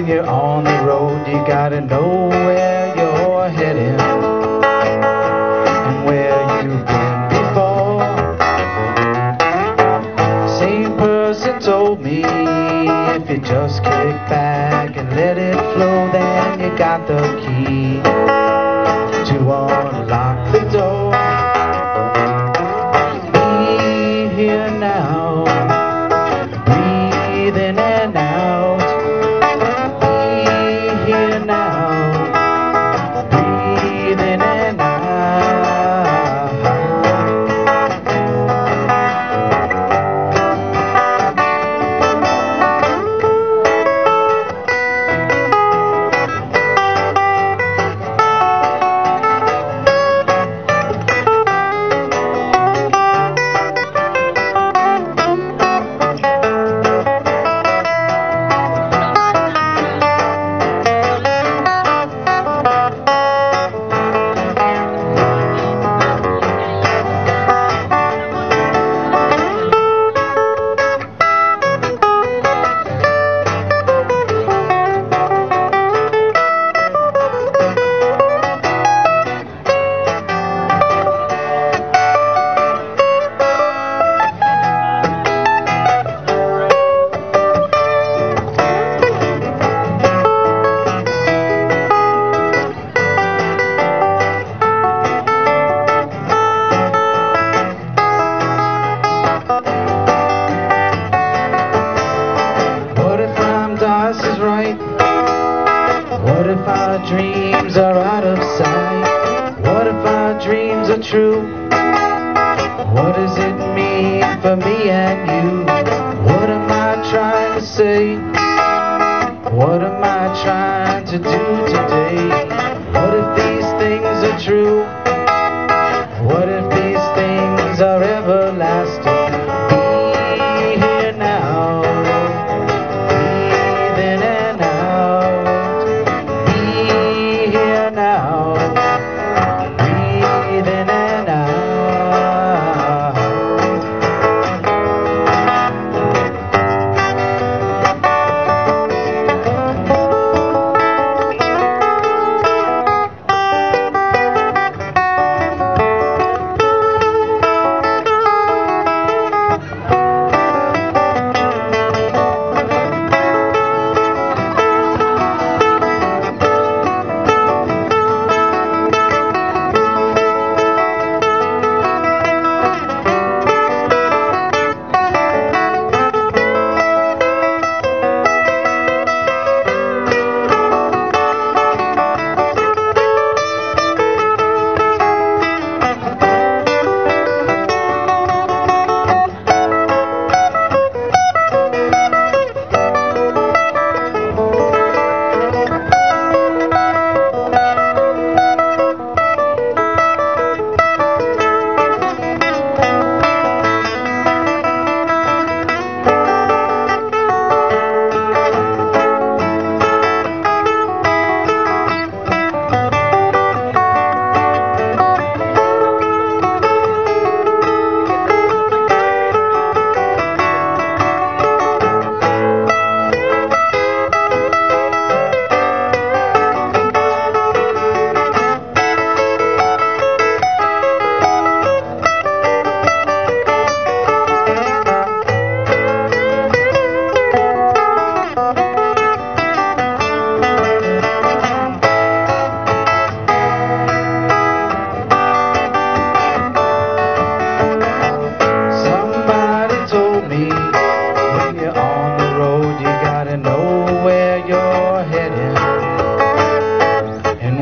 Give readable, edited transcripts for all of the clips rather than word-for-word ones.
When you're on the road, you gotta know where you're heading and where you've been before. Same person told me, if you just kick back and let it flow, then you got the key to unlock the door. Be here now, breathe in and out. Be here now, breathe in and out. What if our dreams are out of sight? What if our dreams are true? What does it mean for me and you? What am I trying to say? What am I trying to do today? What if these things are true? What if these things are everlasting? Be here now, breathe in and out. Be here now, breathe in and out.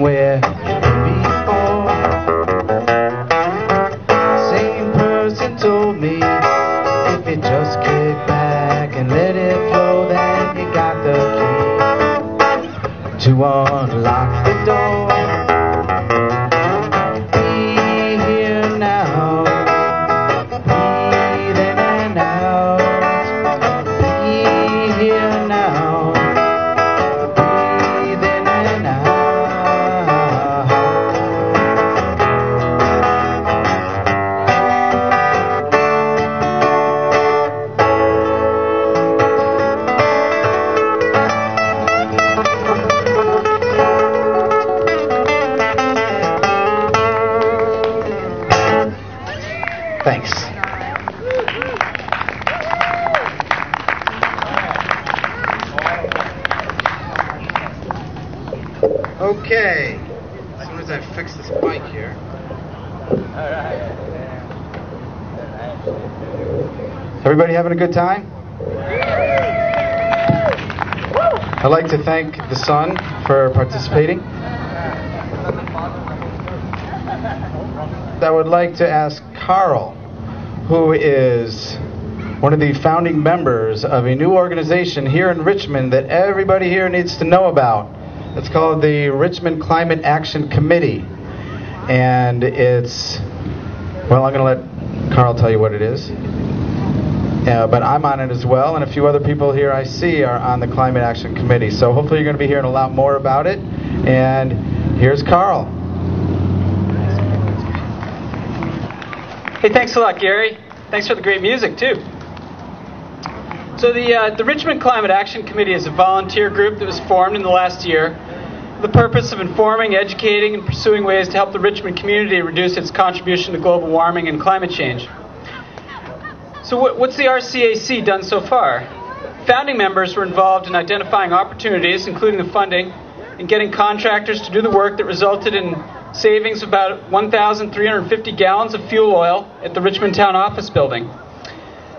Where before, same person told me, if you just kick back and let it flow, then you got the key to unlock the door. Be here now, breathe in and out. Be here now, breathe in and out. Okay, as soon as I fix this mic here. Everybody having a good time? I'd like to thank the sun for participating. I would like to ask Karl, who is one of the founding members of a new organization here in Richmond that everybody here needs to know about. It's called the Richmond Climate Action Committee. And it's, well, I'm going to let Karl tell you what it is. But I'm on it as well, and a few other people here I see are on the Climate Action Committee. So hopefully you're going to be hearing a lot more about it. And here's Karl. Hey, thanks a lot, Gary. Thanks for the great music, too. So the Richmond Climate Action Committee is a volunteer group that was formed in the last year for the purpose of informing, educating, and pursuing ways to help the Richmond community reduce its contribution to global warming and climate change. So what's the RCAC done so far? Founding members were involved in identifying opportunities, including the funding, and getting contractors to do the work that resulted in savings of about 1,350 gallons of fuel oil at the Richmond Town Office building.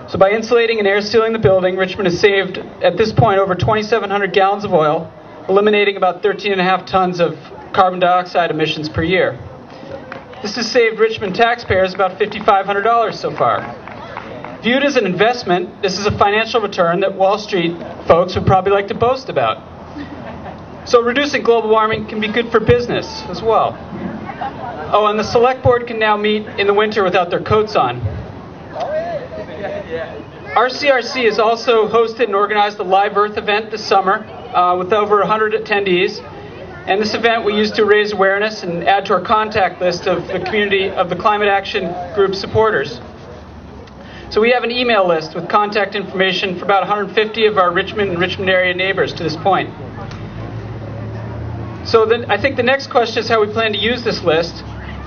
So by insulating and air sealing the building, Richmond has saved, at this point, over 2,700 gallons of oil, eliminating about 13.5 tons of carbon dioxide emissions per year. This has saved Richmond taxpayers about $5,500 so far. Viewed as an investment, this is a financial return that Wall Street folks would probably like to boast about. So reducing global warming can be good for business as well. Oh, and the select board can now meet in the winter without their coats on. RCRC has also hosted and organized a live Earth event this summer with over 100 attendees. And this event we use to raise awareness and add to our contact list of the community of the Climate Action Group supporters. So we have an email list with contact information for about 150 of our Richmond and Richmond area neighbors to this point. So then I think the next question is how we plan to use this list.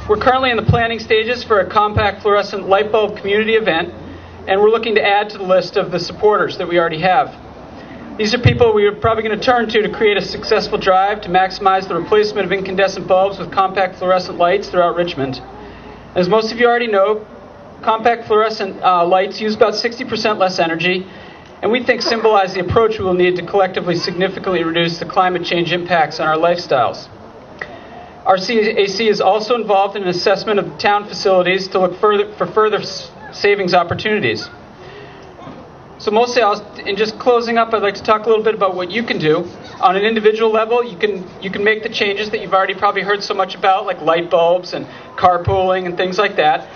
We're currently in the planning stages for a compact fluorescent light bulb community event, and we're looking to add to the list of the supporters that we already have. These are people we are probably going to turn to create a successful drive to maximize the replacement of incandescent bulbs with compact fluorescent lights throughout Richmond. As most of you already know, compact fluorescent lights use about 60% less energy, and we think symbolize the approach we will need to collectively significantly reduce the climate change impacts on our lifestyles. RCAC is also involved in an assessment of the town facilities to look for further savings opportunities. So mostly, in just closing up, I'd like to talk a little bit about what you can do. On an individual level, you can make the changes that you've already probably heard so much about, like light bulbs and carpooling and things like that.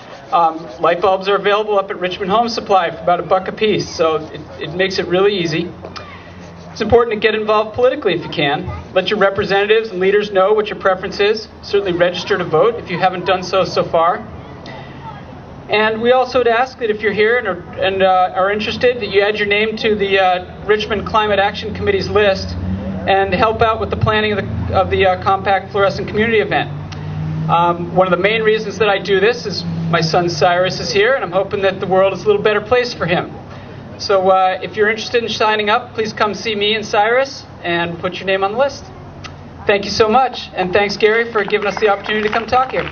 Light bulbs are available up at Richmond Home Supply for about $1 a piece, so it makes it really easy. It's important to get involved politically if you can. Let your representatives and leaders know what your preference is. Certainly register to vote if you haven't done so far. And we also would ask that if you're here and are interested, that you add your name to the Richmond Climate Action Committee's list and help out with the planning of the compact fluorescent community event. One of the main reasons that I do this is my son Cyrus is here, and I'm hoping that the world is a little better place for him. So if you're interested in signing up, please come see me and Cyrus and put your name on the list. Thank you so much, and thanks, Gary, for giving us the opportunity to come talk here.